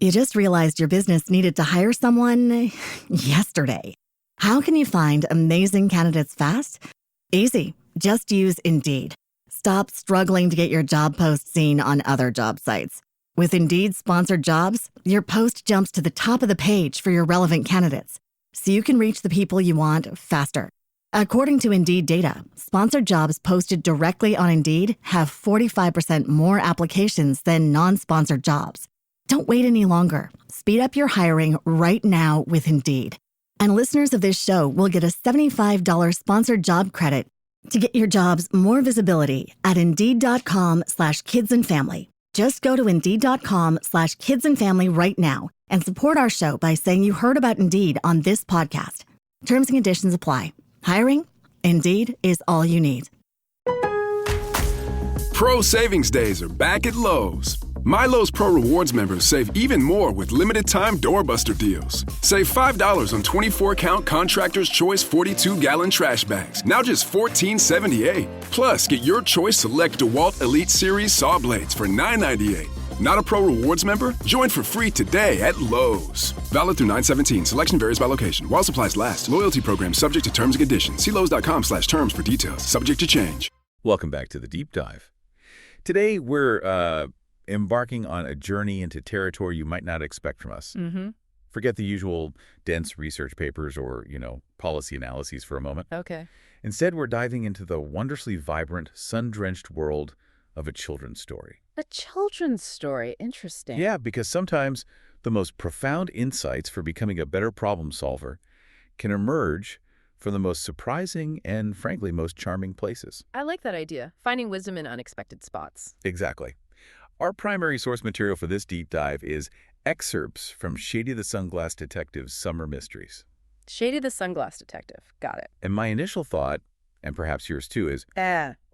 You just realized your business needed to hire someone yesterday. How can you find amazing candidates fast? Easy. Just use Indeed. Stop struggling to get your job post seen on other job sites. With Indeed sponsored jobs, your post jumps to the top of the page for your relevant candidates, so you can reach the people you want faster. According to Indeed data, sponsored jobs posted directly on Indeed have 45% more applications than non-sponsored jobs. Don't wait any longer. Speed up your hiring right now with Indeed. And listeners of this show will get a $75 sponsored job credit to get your jobs more visibility at Indeed.com/kidsandfamily. Just go to Indeed.com/kidsandfamily right now and support our show by saying you heard about Indeed on this podcast. Terms and conditions apply. Hiring? Indeed is all you need. Pro Savings Days are back at Lowe's. My Lowe's Pro Rewards members save even more with limited-time doorbuster deals. Save $5 on 24-count Contractor's Choice 42-gallon trash bags, now just $14.78. Plus, get your choice select DeWalt Elite Series saw blades for $9.98. Not a Pro Rewards member? Join for free today at Lowe's. Valid through 9/17. Selection varies by location. While supplies last. Loyalty program subject to terms and conditions. See Lowes.com/terms for details. Subject to change. Welcome back to the Deep Dive. Today, we're embarking on a journey into territory you might not expect from us. Forget the usual dense research papers or, policy analyses for a moment. Okay. Instead, we're diving into the wondrously vibrant, sun-drenched world of a children's story. A children's story. Interesting. Yeah, because sometimes the most profound insights for becoming a better problem solver can emerge from the most surprising and, frankly, most charming places. I like that idea. Finding wisdom in unexpected spots. Exactly. Our primary source material for this deep dive is excerpts from Shady the Sunglass Detective's Summer Mysteries. Shady the Sunglass Detective. Got it. And my initial thought, and perhaps yours too, is,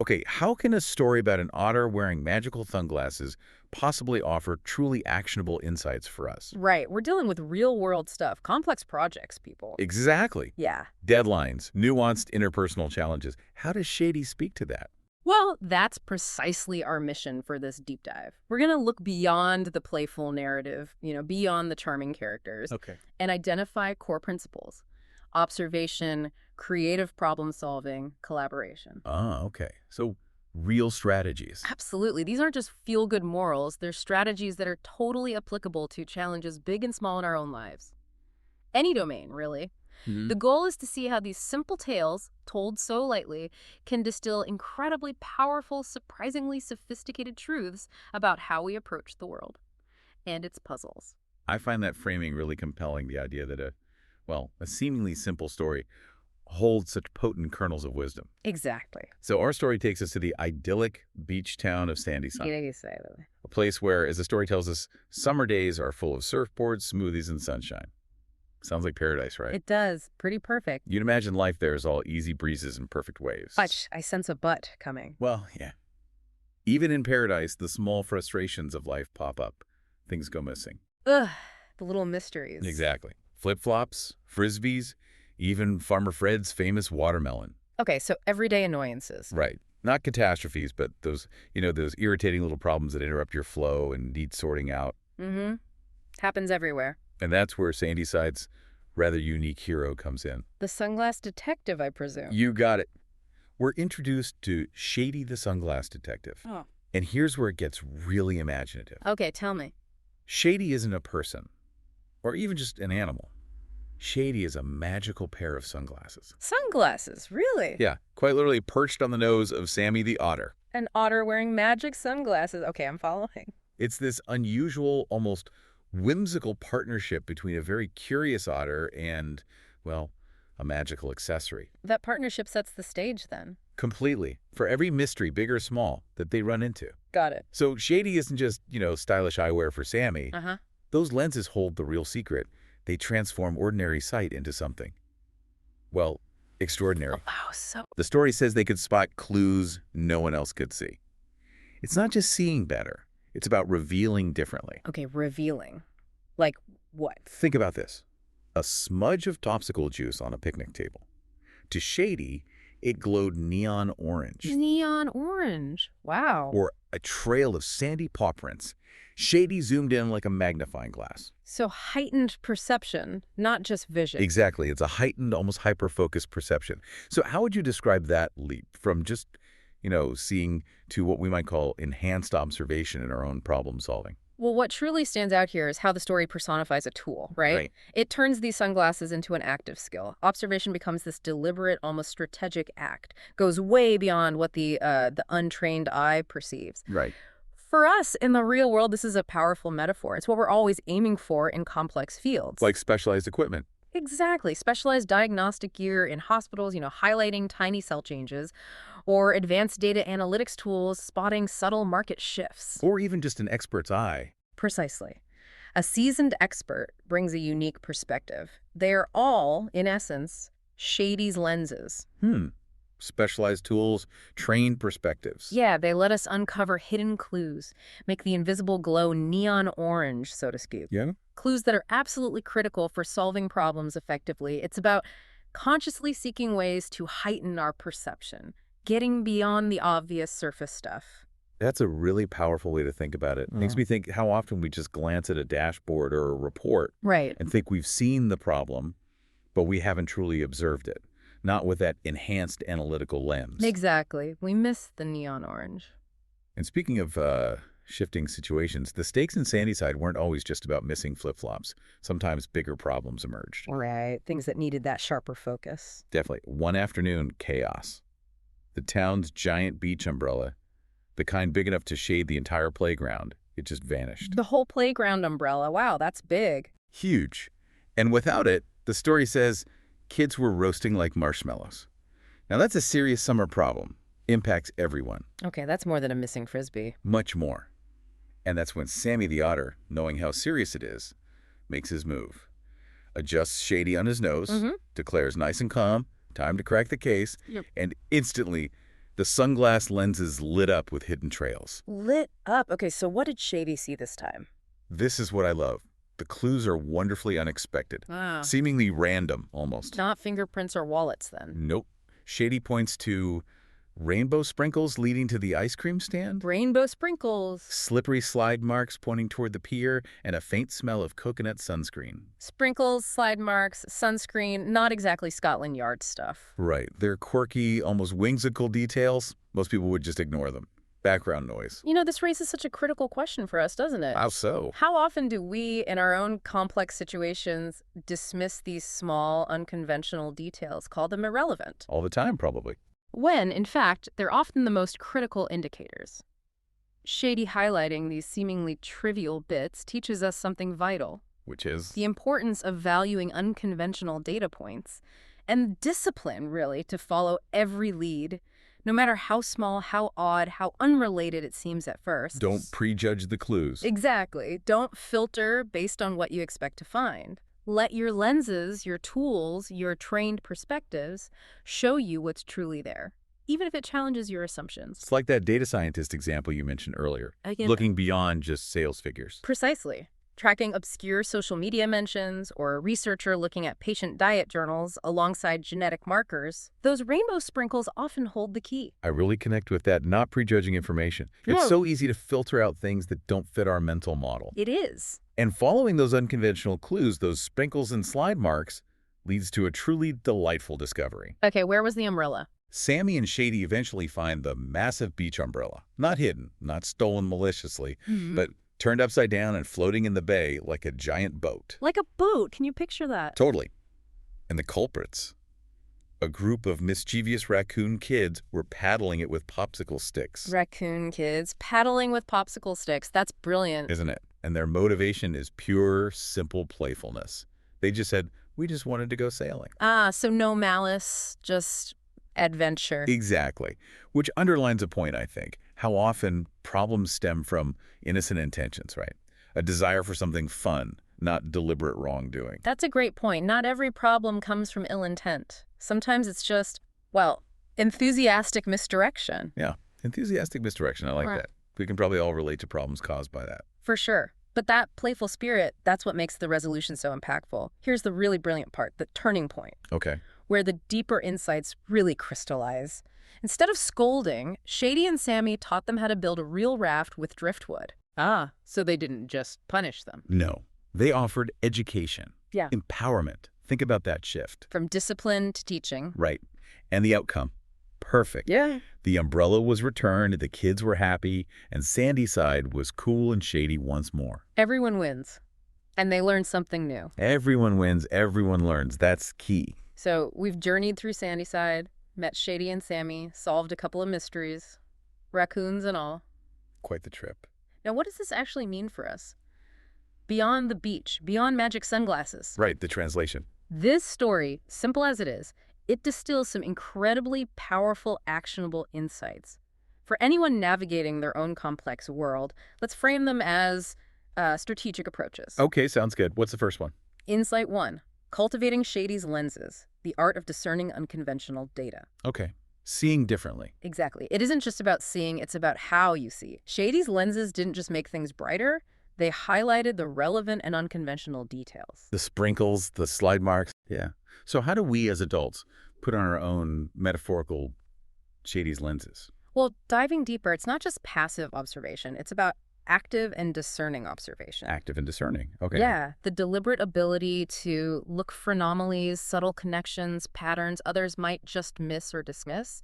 okay, how can a story about an otter wearing magical sunglasses possibly offer truly actionable insights for us? Right. We're dealing with real-world stuff, complex projects, people. Exactly. Yeah. Deadlines, nuanced interpersonal challenges. How does Shady speak to that? Well, that's precisely our mission for this deep dive. We're going to look beyond the playful narrative, beyond the charming characters, and identify core principles. Observation, creative problem solving, collaboration. Ah, okay. So real strategies. Absolutely. These aren't just feel-good morals. They're strategies that are totally applicable to challenges big and small in our own lives. Any domain, really. The goal is to see how these simple tales, told so lightly, can distill incredibly powerful, surprisingly sophisticated truths about how we approach the world and its puzzles. I find that framing really compelling, the idea that a seemingly simple story holds such potent kernels of wisdom. Exactly. So our story takes us to the idyllic beach town of Sandyside, a place where, as the story tells us, summer days are full of surfboards, smoothies, and sunshine. Sounds like paradise, right? It does. Pretty perfect. You'd imagine life there is all easy breezes and perfect waves. I sense a but coming. Well, yeah. Even in paradise, the small frustrations of life pop up. Things go missing. Ugh, the little mysteries. Exactly. Flip-flops, frisbees, even Farmer Fred's famous watermelon. Okay, so everyday annoyances. Right. Not catastrophes, but those irritating little problems that interrupt your flow and need sorting out. Happens everywhere. And that's where Sandyside's rather unique hero comes in. The Sunglass Detective, I presume. You got it. We're introduced to Shady the Sunglass Detective. Oh. And here's where it gets really imaginative. Okay, tell me. Shady isn't a person, or even just an animal. Shady is a magical pair of sunglasses. Sunglasses, really? Yeah, quite literally perched on the nose of Sammy the otter. An otter wearing magic sunglasses. Okay, I'm following. It's this unusual, almost whimsical partnership between a very curious otter and, a magical accessory. That partnership sets the stage, then. Completely. For every mystery, big or small, that they run into. Got it. So Shady isn't just, stylish eyewear for Sammy. Those lenses hold the real secret. They transform ordinary sight into something, extraordinary. Oh, wow, so... The story says they could spot clues no one else could see. It's not just seeing better. It's about revealing differently. Okay, revealing. Like what? Think about this. A smudge of topsicle juice on a picnic table. To Shady, it glowed neon orange. Neon orange. Wow. Or a trail of sandy paw prints. Shady zoomed in like a magnifying glass. So heightened perception, not just vision. Exactly. It's a heightened, almost hyper-focused perception. So how would you describe that leap from just, seeing to what we might call enhanced observation in our own problem solving? Well, what truly stands out here is how the story personifies a tool, right? It turns these sunglasses into an active skill. Observation becomes this deliberate, almost strategic act, goes way beyond what the untrained eye perceives. Right. For us, in the real world, this is a powerful metaphor. It's what we're always aiming for in complex fields. Like specialized equipment. Exactly. Specialized diagnostic gear in hospitals, highlighting tiny cell changes, or advanced data analytics tools spotting subtle market shifts. Or even just an expert's eye. Precisely. A seasoned expert brings a unique perspective. They're all, in essence, Shady's lenses. Specialized tools, trained perspectives. Yeah, they let us uncover hidden clues, make the invisible glow neon orange, so to speak. Yeah? Clues that are absolutely critical for solving problems effectively. It's about consciously seeking ways to heighten our perception, getting beyond the obvious surface stuff. That's a really powerful way to think about it. Makes me think how often we just glance at a dashboard or a report and think we've seen the problem, but we haven't truly observed it. Not with that enhanced analytical lens. Exactly. We miss the neon orange. And speaking of shifting situations, the stakes in Sandyside weren't always just about missing flip-flops. Sometimes bigger problems emerged. Right. Things that needed that sharper focus. Definitely. One afternoon, chaos. The town's giant beach umbrella, the kind big enough to shade the entire playground, it just vanished. The whole playground umbrella. Wow, that's big. Huge. And without it, the story says, kids were roasting like marshmallows. Now that's a serious summer problem. Impacts everyone. Okay, that's more than a missing frisbee. Much more. And that's when Sammy the otter, knowing how serious it is, makes his move. Adjusts Shady on his nose, declares nice and calm, time to crack the case, and instantly the sunglass lenses lit up with hidden trails. Lit up? Okay, so what did Shady see this time? This is what I love. The clues are wonderfully unexpected. Seemingly random, almost. Not fingerprints or wallets, then? Nope. Shady points to rainbow sprinkles leading to the ice cream stand. Rainbow sprinkles. Slippery slide marks pointing toward the pier, and a faint smell of coconut sunscreen. Sprinkles, slide marks, sunscreen, not exactly Scotland Yard stuff. Right. They're quirky, almost whimsical details. Most people would just ignore them. Background noise. This raises such a critical question for us, doesn't it? How so? How often do we, in our own complex situations, dismiss these small, unconventional details, call them irrelevant? All the time, probably. When, in fact, they're often the most critical indicators. Shady highlighting these seemingly trivial bits teaches us something vital. Which is? The importance of valuing unconventional data points and discipline, really, to follow every lead, no matter how small, how odd, how unrelated it seems at first. Don't prejudge the clues. Exactly. Don't filter based on what you expect to find. Let your lenses, your tools, your trained perspectives show you what's truly there, even if it challenges your assumptions. It's like that data scientist example you mentioned earlier, looking beyond just sales figures. Precisely. Tracking obscure social media mentions or a researcher looking at patient diet journals alongside genetic markers, those rainbow sprinkles often hold the key. I really connect with that, not prejudging information. It's so easy to filter out things that don't fit our mental model. It is. And following those unconventional clues, those sprinkles and slide marks, leads to a truly delightful discovery. Okay, where was the umbrella? Sammy and Shady eventually find the massive beach umbrella. Not hidden, not stolen maliciously, but turned upside down and floating in the bay like a giant boat. Like a boat. Can you picture that? Totally. And the culprits, a group of mischievous raccoon kids, were paddling it with popsicle sticks. Raccoon kids paddling with popsicle sticks. That's brilliant. Isn't it? And their motivation is pure, simple playfulness. They just said, we just wanted to go sailing. So no malice, just adventure. Exactly. Which underlines a point, I think. How often problems stem from innocent intentions, right? A desire for something fun, not deliberate wrongdoing. That's a great point. Not every problem comes from ill intent. Sometimes it's just, enthusiastic misdirection. Yeah, enthusiastic misdirection. I like that. We can probably all relate to problems caused by that. For sure. But that playful spirit, that's what makes the resolution so impactful. Here's the really brilliant part, the turning point. Okay. where the deeper insights really crystallize. Instead of scolding, Shady and Sammy taught them how to build a real raft with driftwood. Ah, so they didn't just punish them. No, they offered education, Yeah. empowerment. Think about that shift. From discipline to teaching. Right. And the outcome? Perfect. Yeah. The umbrella was returned, the kids were happy, and Sandyside was cool and shady once more. Everyone wins. And they learn something new. Everyone wins, everyone learns. That's key. So we've journeyed through Sandyside, met Shady and Sammy, solved a couple of mysteries, raccoons and all. Quite the trip. Now, what does this actually mean for us? Beyond the beach, beyond magic sunglasses. Right, the translation. This story, simple as it is, it distills some incredibly powerful, actionable insights. For anyone navigating their own complex world, let's frame them as strategic approaches. Okay, sounds good. What's the first one? Insight 1, cultivating Shady's lenses, the art of discerning unconventional data. Okay. Seeing differently. Exactly. It isn't just about seeing, it's about how you see. Shady's lenses didn't just make things brighter, they highlighted the relevant and unconventional details. The sprinkles, the slide marks. Yeah. So how do we as adults put on our own metaphorical Shady's lenses? Well, diving deeper, it's not just passive observation. It's about active and discerning observation. Active and discerning. Okay. Yeah, the deliberate ability to look for anomalies, subtle connections, patterns others might just miss or dismiss.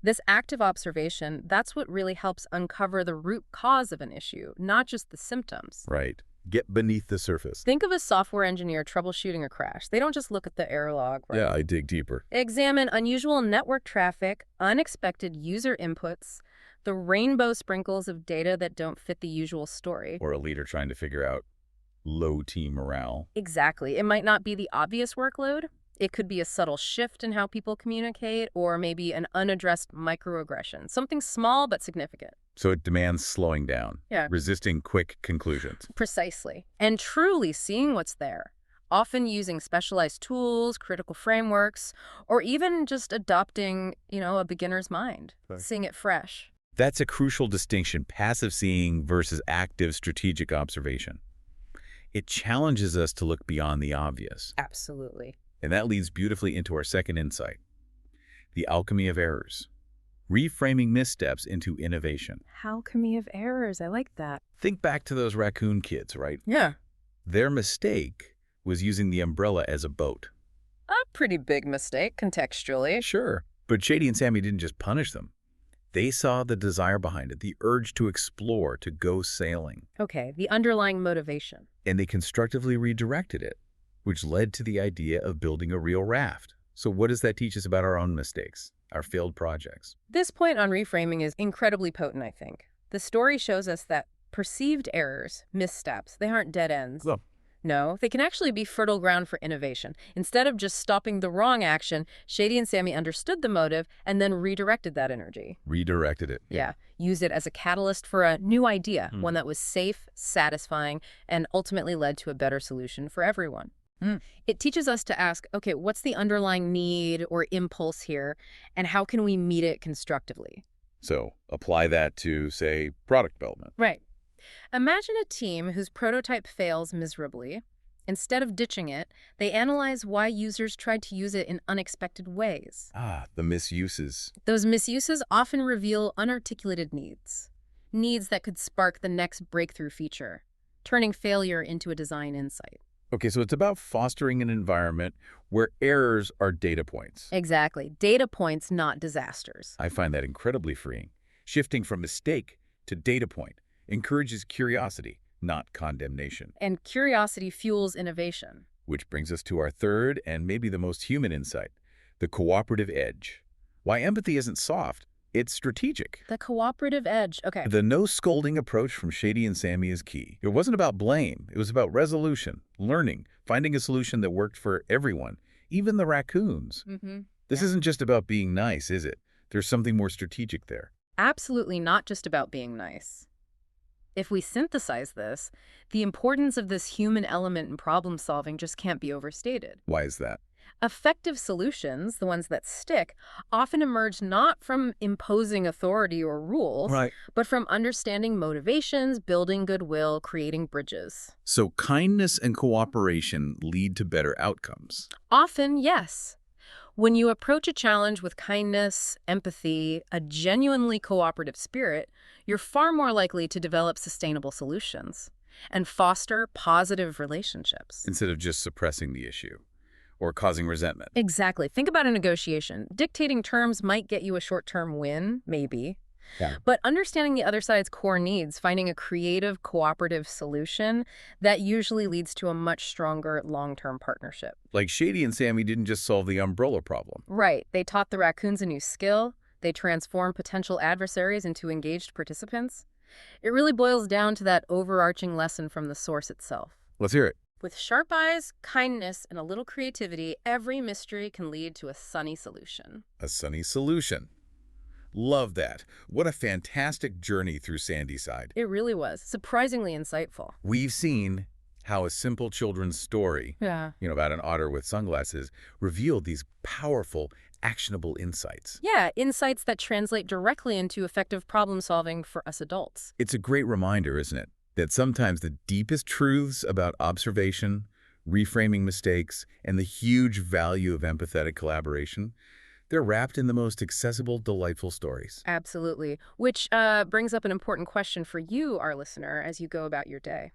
This active observation, that's what really helps uncover the root cause of an issue, not just the symptoms. Right. Get beneath the surface. Think of a software engineer troubleshooting a crash. They don't just look at the error log. Right? Yeah, I dig deeper. Examine unusual network traffic, unexpected user inputs, the rainbow sprinkles of data that don't fit the usual story. Or a leader trying to figure out low team morale. Exactly. It might not be the obvious workload. It could be a subtle shift in how people communicate, or maybe an unaddressed microaggression, something small but significant. So it demands slowing down. Yeah. Resisting quick conclusions. Precisely. And truly seeing what's there, often using specialized tools, critical frameworks, or even just adopting, a beginner's mind, seeing it fresh. That's a crucial distinction, passive seeing versus active strategic observation. It challenges us to look beyond the obvious. Absolutely. And that leads beautifully into our second insight, the alchemy of errors, reframing missteps into innovation. Alchemy of errors. I like that. Think back to those raccoon kids, right? Yeah. Their mistake was using the umbrella as a boat. A pretty big mistake, contextually. Sure, but Shady and Sammy didn't just punish them. They saw the desire behind it, the urge to explore, to go sailing. Okay, the underlying motivation. And they constructively redirected it, which led to the idea of building a real raft. So what does that teach us about our own mistakes, our failed projects? This point on reframing is incredibly potent, I think. The story shows us that perceived errors, missteps, they aren't dead ends. Well, No, they can actually be fertile ground for innovation. Instead of just stopping the wrong action, Shady and Sammy understood the motive and then redirected that energy. redirected it. Yeah, used it as a catalyst for a new idea, one that was safe, satisfying, and ultimately led to a better solution for everyone. It teaches us to ask, okay, what's the underlying need or impulse here, and how can we meet it constructively? So apply that to, say, product development. Right. Imagine a team whose prototype fails miserably. Instead of ditching it, they analyze why users tried to use it in unexpected ways. Ah, the misuses. Those misuses often reveal unarticulated needs that could spark the next breakthrough feature, turning failure into a design insight. Okay, so it's about fostering an environment where errors are data points. Exactly. Data points, not disasters. I find that incredibly freeing. Shifting from mistake to data point encourages curiosity, not condemnation. And curiosity fuels innovation. Which brings us to our third and maybe the most human insight, the cooperative edge. Why empathy isn't soft, it's strategic. The cooperative edge. Okay. The no-scolding approach from Shady and Sammy is key. It wasn't about blame. It was about resolution, learning, finding a solution that worked for everyone, even the raccoons. This isn't just about being nice, is it? There's something more strategic there. Absolutely not just about being nice. If we synthesize this, the importance of this human element in problem solving just can't be overstated. Why is that? Effective solutions, the ones that stick, often emerge not from imposing authority or rules, but from understanding motivations, building goodwill, creating bridges. So kindness and cooperation lead to better outcomes. Often, yes. When you approach a challenge with kindness, empathy, a genuinely cooperative spirit, you're far more likely to develop sustainable solutions and foster positive relationships. Instead of just suppressing the issue or causing resentment. Exactly. Think about a negotiation. Dictating terms might get you a short-term win, maybe. Yeah. But understanding the other side's core needs, finding a creative, cooperative solution, that usually leads to a much stronger long-term partnership. Like Shady and Sammy didn't just solve the umbrella problem. Right. They taught the raccoons a new skill. They transformed potential adversaries into engaged participants. It really boils down to that overarching lesson from the source itself. Let's hear it. With sharp eyes, kindness, and a little creativity, every mystery can lead to a sunny solution. A sunny solution. Love that. What a fantastic journey through Sandyside. It really was. Surprisingly insightful. We've seen how a simple children's story, about an otter with sunglasses, revealed these powerful, actionable insights. Yeah, insights that translate directly into effective problem solving for us adults. It's a great reminder, isn't it, that sometimes the deepest truths about observation, reframing mistakes, and the huge value of empathetic collaboration, they're wrapped in the most accessible, delightful stories. Absolutely. Which brings up an important question for you, our listener, as you go about your day.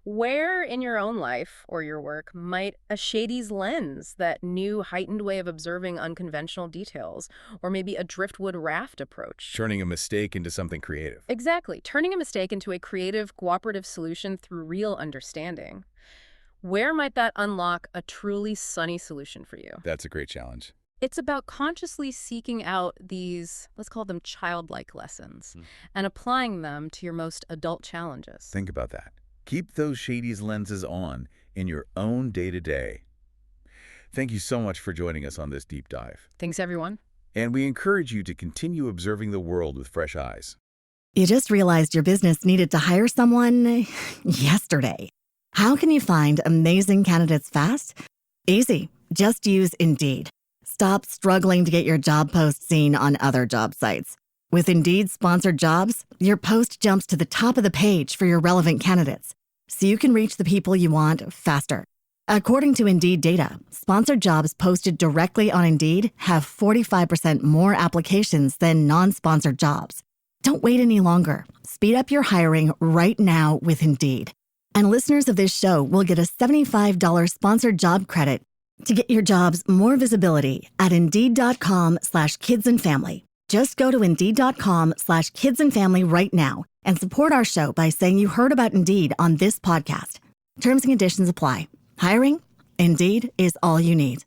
Where in your own life or your work might a Shady's lens, that new heightened way of observing unconventional details, or maybe a driftwood raft approach? Turning a mistake into something creative. Exactly. Turning a mistake into a creative, cooperative solution through real understanding. Where might that unlock a truly sunny solution for you? That's a great challenge. It's about consciously seeking out these, let's call them childlike lessons, and applying them to your most adult challenges. Think about that. Keep those Shady's lenses on in your own day-to-day. Thank you so much for joining us on this deep dive. Thanks, everyone. And we encourage you to continue observing the world with fresh eyes. You just realized your business needed to hire someone yesterday. How can you find amazing candidates fast? Easy. Just use Indeed. Stop struggling to get your job post seen on other job sites. With Indeed sponsored jobs, your post jumps to the top of the page for your relevant candidates, so you can reach the people you want faster. According to Indeed data, sponsored jobs posted directly on Indeed have 45% more applications than non-sponsored jobs. Don't wait any longer. Speed up your hiring right now with Indeed. And listeners of this show will get a $75 sponsored job credit to get your jobs more visibility at Indeed.com/kidsandfamily. Just go to Indeed.com/kidsandfamily right now and support our show by saying you heard about Indeed on this podcast. Terms and conditions apply. Hiring? Indeed is all you need.